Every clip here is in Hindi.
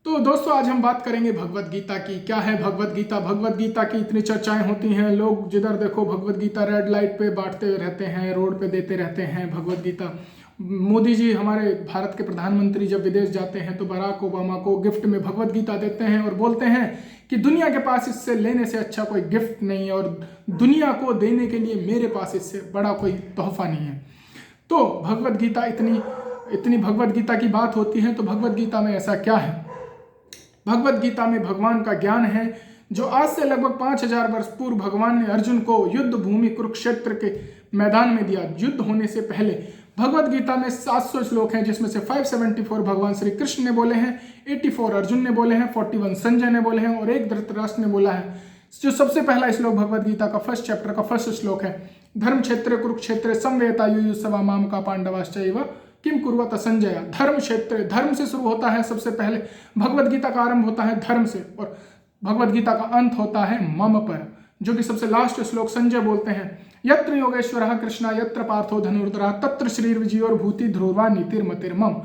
तो दोस्तों आज हम बात करेंगे भगवत गीता की। क्या है भगवत गीता? भगवत गीता की इतनी चर्चाएं होती हैं, लोग जिधर देखो भगवत गीता रेड लाइट पे बांटते रहते हैं, रोड पे देते रहते हैं भगवत गीता। मोदी जी हमारे भारत के प्रधानमंत्री जब विदेश जाते हैं तो बराक ओबामा को गिफ्ट में भगवत गीता देते हैं और बोलते हैं कि दुनिया के पास इससे लेने से अच्छा कोई गिफ्ट नहीं है और दुनिया को देने के लिए मेरे पास इससे बड़ा कोई तोहफा नहीं है। तो भगवत गीता इतनी भगवत गीता की बात होती है तो भगवत गीता में ऐसा क्या है? भगवत गीता में भगवान का ज्ञान है जो आज से लगभग 5000 वर्ष पूर्व भगवान ने अर्जुन को युद्ध भूमि कुरुक्षेत्र के मैदान में दिया। युद्ध होने से पहले भगवत गीता में 700 श्लोक हैं, जिसमें से 574 भगवान श्री कृष्ण ने बोले हैं, 84 अर्जुन ने बोले हैं, 41 संजय ने बोले हैं और एक धृतराष्ट्र ने बोला है। जो सबसे पहला श्लोक भगवत गीता का फर्स्ट चैप्टर का फर्स्ट श्लोक है, धर्म क्षेत्र कुरुक्षेत्र संवेतायुयुत्सवा माम का पांडवाश्चैव किम कुर्वत संजय। धर्म क्षेत्र, धर्म से शुरू होता है। सबसे पहले भगवत गीता का आरंभ होता है धर्म से और भगवत गीता का अंत होता है मम पर, जो कि सबसे लास्ट श्लोक संजय बोलते हैं, यत्र योगेश्वरः कृष्णा यत्र पार्थो धनुर्धरः तत्र श्रीर्विजयोर भूति ध्रुवा नीतिर्मतिर्मम।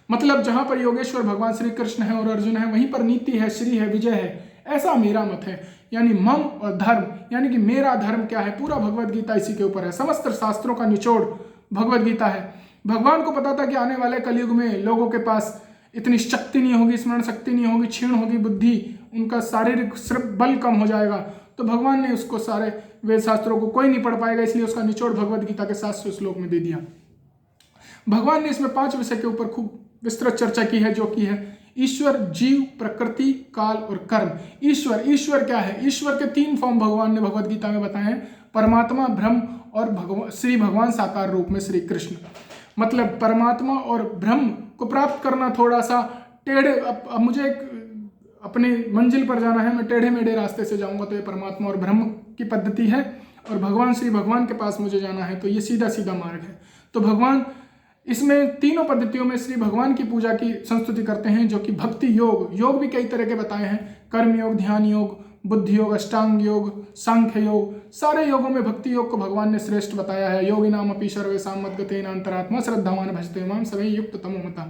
मतलब जहां पर योगेश्वर भगवान श्री कृष्ण है और अर्जुन है, वहीं पर नीति है, श्री है, विजय है, ऐसा मेरा मत है। यानी मम और धर्म, यानी कि मेरा धर्म क्या है, पूरा भगवत गीता इसी के ऊपर है। समस्त शास्त्रों का निचोड़ भगवत गीता है। भगवान को पता था कि आने वाले कलयुग में लोगों के पास इतनी शक्ति नहीं होगी, स्मरण शक्ति नहीं होगी, क्षीण होगी बुद्धि, उनका शारीरिक बल कम हो जाएगा। तो भगवान ने उसको सारे वेद शास्त्रों को कोई नहीं पढ़ पाएगा, इसलिए उसका निचोड़ भगवत गीता के 700 श्लोक में दे दिया। भगवान ने इसमें 5 विषय के ऊपर खूब विस्तृत चर्चा की है, जो कि है ईश्वर, जीव, प्रकृति, काल और कर्म। ईश्वर क्या है? ईश्वर के 3 फॉर्म भगवान ने भगवत गीता में बताए हैं, परमात्मा, ब्रह्म और श्री भगवान साकार रूप में श्री कृष्ण। मतलब परमात्मा और ब्रह्म को प्राप्त करना थोड़ा सा टेढ़े, अब मुझे अपने मंजिल पर जाना है, मैं टेढ़े मेढ़े रास्ते से जाऊंगा तो ये परमात्मा और ब्रह्म की पद्धति है, और भगवान श्री भगवान के पास मुझे जाना है तो ये सीधा सीधा मार्ग है। तो भगवान इसमें तीनों पद्धतियों में श्री भगवान की पूजा की संस्तुति करते हैं, जो कि भक्ति योग भी कई तरह के बताए हैं, कर्म योग, ध्यान योग, बुद्धि योग, अष्टांग योग, सांख्य योग। सारे योगों में भक्ति योग को भगवान ने श्रेष्ठ बताया है। योगी नाम अपि सर्वेषां मद्गतेन अंतरात्मा श्रद्धावान भजते मां सवै युक्त तमो मता।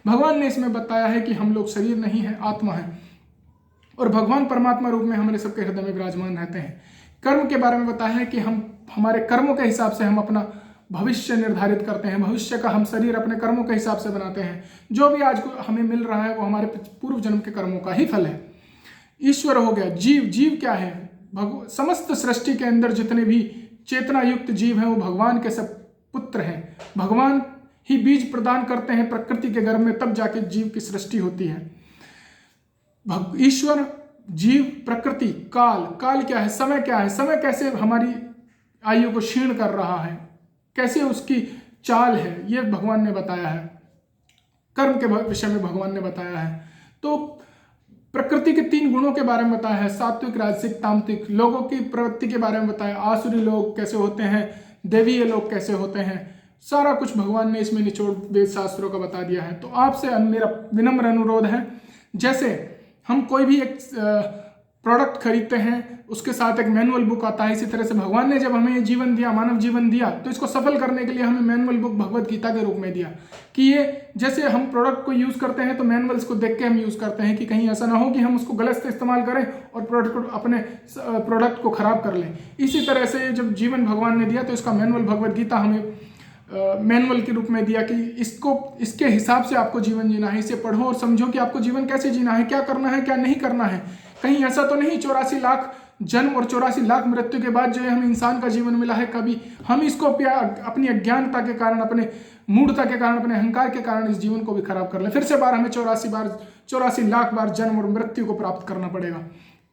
भगवान ने इसमें बताया है कि हम लोग शरीर नहीं है, आत्मा है, और भगवान परमात्मा रूप में हमारे सबके हृदय में विराजमान रहते हैं। कर्म के बारे में बताया है कि हम हमारे कर्मों के हिसाब से हम अपना भविष्य निर्धारित करते हैं। भविष्य का हम शरीर अपने कर्मों के हिसाब से बनाते हैं। जो भी आज हमें मिल रहा है वो हमारे पूर्व जन्म के कर्मों का ही फल है। ईश्वर हो गया। जीव क्या है? समस्त सृष्टि के अंदर जितने भी चेतना युक्त जीव हैं वो भगवान के सब पुत्र हैं। भगवान ही बीज प्रदान करते हैं प्रकृति के गर्भ में, तब जाके जीव की सृष्टि होती है। ईश्वर, जीव, प्रकृति, काल क्या है? समय क्या है? समय कैसे हमारी आयु को क्षीण कर रहा है, कैसे उसकी चाल है, ये भगवान ने बताया है। कर्म के विषय में भगवान ने बताया है। तो प्रकृति के 3 गुणों के बारे में बताया है, सात्विक, राजसिक, तामसिक। लोगों की प्रवृत्ति के बारे में बताया, आसुरी लोग कैसे होते हैं, देवीय लोग कैसे होते हैं। सारा कुछ भगवान ने इसमें निचोड़ वेद शास्त्रों का बता दिया है। तो आपसे मेरा विनम्र अनुरोध है, जैसे हम कोई भी एक प्रोडक्ट खरीदते हैं, उसके साथ एक मैनुअल बुक आता है, इसी तरह से भगवान ने जब हमें जीवन दिया, मानव जीवन दिया, तो इसको सफल करने के लिए हमें मैनुअल बुक भगवत गीता के रूप में दिया कि ये जैसे हम प्रोडक्ट को यूज़ करते हैं तो मैनुअल्स को देख के हम यूज़ करते हैं कि कहीं ऐसा ना हो कि हम उसको गलत से इस्तेमाल करें और अपने प्रोडक्ट को खराब कर लें। इसी तरह से जब जीवन भगवान ने दिया तो इसका मैनुअल भगवत गीता हमें मैनुअल के रूप में दिया कि इसके हिसाब से आपको जीवन जीना है। इसे पढ़ो और समझो कि आपको जीवन कैसे जीना है, क्या करना है, क्या नहीं करना है। कहीं ऐसा तो नहीं 84 लाख जन्म और 84 लाख मृत्यु के बाद जो है हमें इंसान का जीवन मिला है, कभी हम इसको अपनी अज्ञानता के कारण, अपने मूढ़ता के कारण, अपने अहंकार के कारण इस जीवन को भी खराब कर लें। फिर से हमें 84 लाख बार जन्म और मृत्यु को प्राप्त करना पड़ेगा।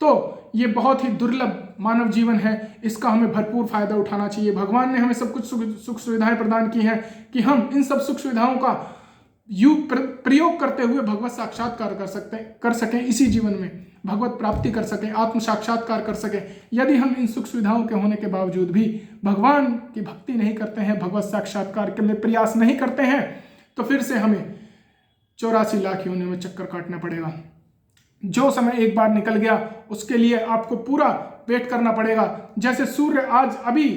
तो ये बहुत ही दुर्लभ मानव जीवन है, इसका हमें भरपूर फायदा उठाना चाहिए। भगवान ने हमें सब कुछ सुख सुविधाएं प्रदान की हैं कि हम इन सब सुख सुविधाओं का प्रयोग करते हुए भगवत साक्षात्कार कर सकें, इसी जीवन में भगवत प्राप्ति कर सकें, आत्म साक्षात्कार कर सकें। यदि हम इन सुख सुविधाओं के होने के बावजूद भी भगवान की भक्ति नहीं करते हैं, भगवत साक्षात्कार के लिए प्रयास नहीं करते हैं, तो फिर से हमें 84 लाख योनियों में चक्कर काटना पड़ेगा। जो समय एक बार निकल गया उसके लिए आपको पूरा वेट करना पड़ेगा। जैसे सूर्य आज अभी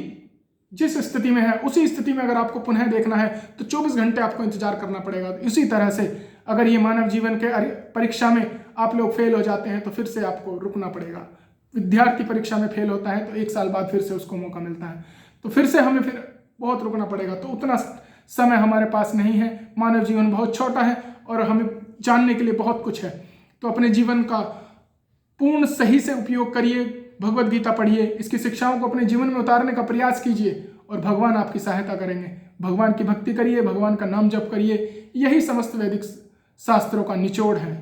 जिस स्थिति में है उसी स्थिति में अगर आपको पुनः देखना है तो 24 घंटे आपको इंतजार करना पड़ेगा। इसी तरह से अगर ये मानव जीवन के परीक्षा में आप लोग फेल हो जाते हैं तो फिर से आपको रुकना पड़ेगा। विद्यार्थी परीक्षा में फेल होता है तो 1 साल बाद फिर से उसको मौका मिलता है, तो फिर से हमें फिर बहुत रुकना पड़ेगा। तो उतना समय हमारे पास नहीं है, मानव जीवन बहुत छोटा है और हमें जानने के लिए बहुत कुछ है। तो अपने जीवन का पूर्ण सही से उपयोग करिए, भगवद गीता पढ़िए, इसकी शिक्षाओं को अपने जीवन में उतारने का प्रयास कीजिए और भगवान आपकी सहायता करेंगे। भगवान की भक्ति करिए, भगवान का नाम जप करिए, यही समस्त वैदिक शास्त्रों का निचोड़ है।